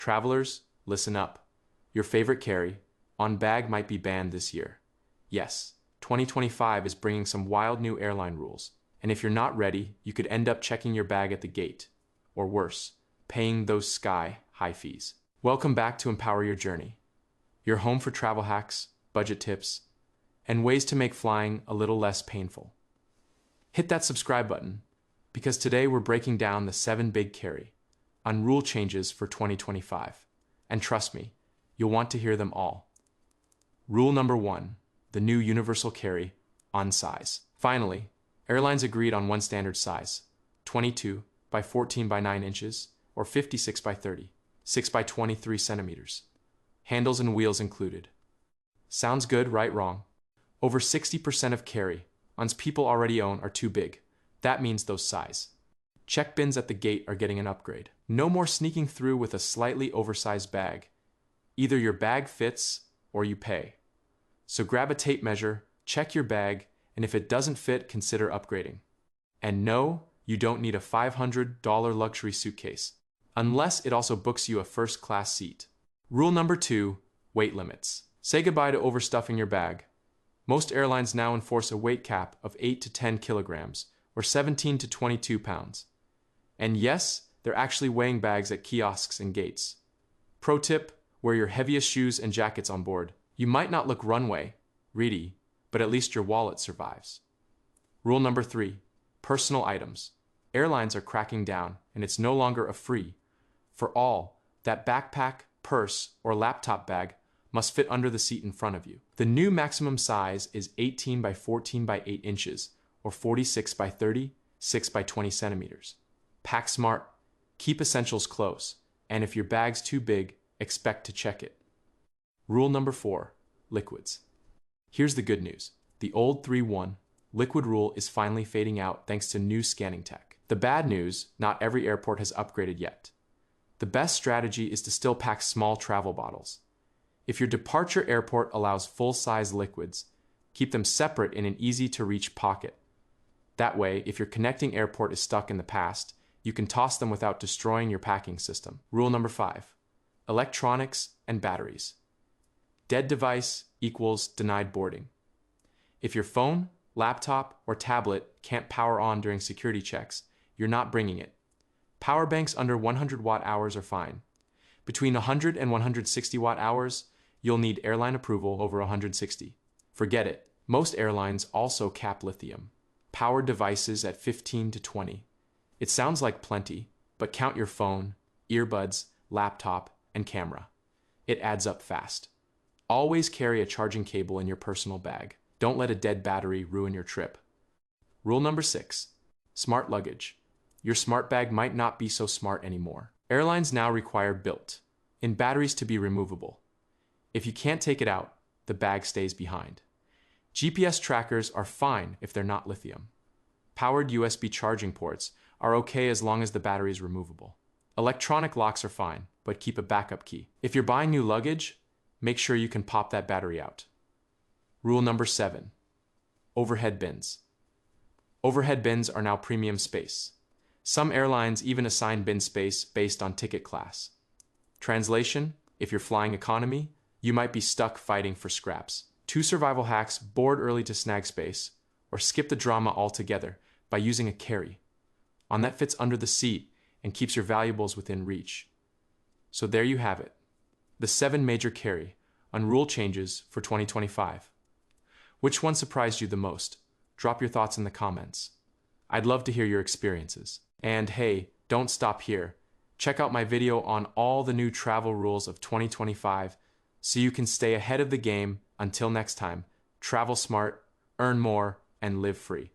Travelers, listen up. Your favorite carry on bag might be banned this year. Yes, 2025 is bringing some wild new airline rules, and if you're not ready, you could end up checking your bag at the gate, or worse, paying those sky-high fees. Welcome back to Empower Your Journey, your home for travel hacks, budget tips, and ways to make flying a little less painful. Hit that subscribe button, because today we're breaking down the 7 big carry on rule changes for 2025. And trust me, you'll want to hear them all. Rule number 1, the new universal carry on size. Finally, airlines agreed on one standard size, 22 by 14 by 9 inches, or 56 by 30, 6 by 23 centimeters. Handles and wheels included. Sounds good, right? Wrong. Over 60% of carry-ons people already own are too big. That means those size. Check bins at the gate are getting an upgrade. No more sneaking through with a slightly oversized bag. Either your bag fits or you pay. So grab a tape measure, check your bag, and if it doesn't fit, consider upgrading. And no, you don't need a $500 luxury suitcase, unless it also books you a first-class seat. Rule number 2, weight limits. Say goodbye to overstuffing your bag. Most airlines now enforce a weight cap of 8 to 10 kilograms, or 17 to 22 pounds. And yes, they're actually weighing bags at kiosks and gates. Pro tip, wear your heaviest shoes and jackets on board. You might not look runway ready, but at least your wallet survives. Rule number 3, personal items. Airlines are cracking down, and it's no longer a free for all that backpack, purse, or laptop bag must fit under the seat in front of you. The new maximum size is 18 by 14 by 8 inches, or 46 by 30, 6 by 20 centimeters. Pack smart, keep essentials close, and if your bag's too big, expect to check it. Rule number 4, liquids. Here's the good news. The old 3-1 liquid rule is finally fading out thanks to new scanning tech. The bad news, not every airport has upgraded yet. The best strategy is to still pack small travel bottles. If your departure airport allows full-size liquids, keep them separate in an easy-to-reach pocket. That way, if your connecting airport is stuck in the past, you can toss them without destroying your packing system. Rule number 5, electronics and batteries. Dead device equals denied boarding. If your phone, laptop, or tablet can't power on during security checks, you're not bringing it. Power banks under 100 watt-hours are fine. Between 100 and 160 watt-hours, you'll need airline approval over 160. Forget it. Most airlines also cap lithium powered devices at 15 to 20. It sounds like plenty, but count your phone, earbuds, laptop, and camera. It adds up fast. Always carry a charging cable in your personal bag. Don't let a dead battery ruin your trip. Rule number 6, smart luggage. Your smart bag might not be so smart anymore. Airlines now require built-in batteries to be removable. If you can't take it out, the bag stays behind. GPS trackers are fine if they're not lithium. Powered USB charging ports are okay as long as the battery is removable. Electronic locks are fine, but keep a backup key. If you're buying new luggage, make sure you can pop that battery out. Rule number 7, overhead bins. Overhead bins are now premium space. Some airlines even assign bin space based on ticket class. Translation, if you're flying economy, you might be stuck fighting for scraps. 2 survival hacks: board early to snag space, or skip the drama altogether by using a carry-on that fits under the seat and keeps your valuables within reach. So there you have it, the 7 major carry-on rule changes for 2025. Which one surprised you the most? Drop your thoughts in the comments. I'd love to hear your experiences. And hey, don't stop here. Check out my video on all the new travel rules of 2025 so you can stay ahead of the game. Until next time, travel smart, earn more, and live free.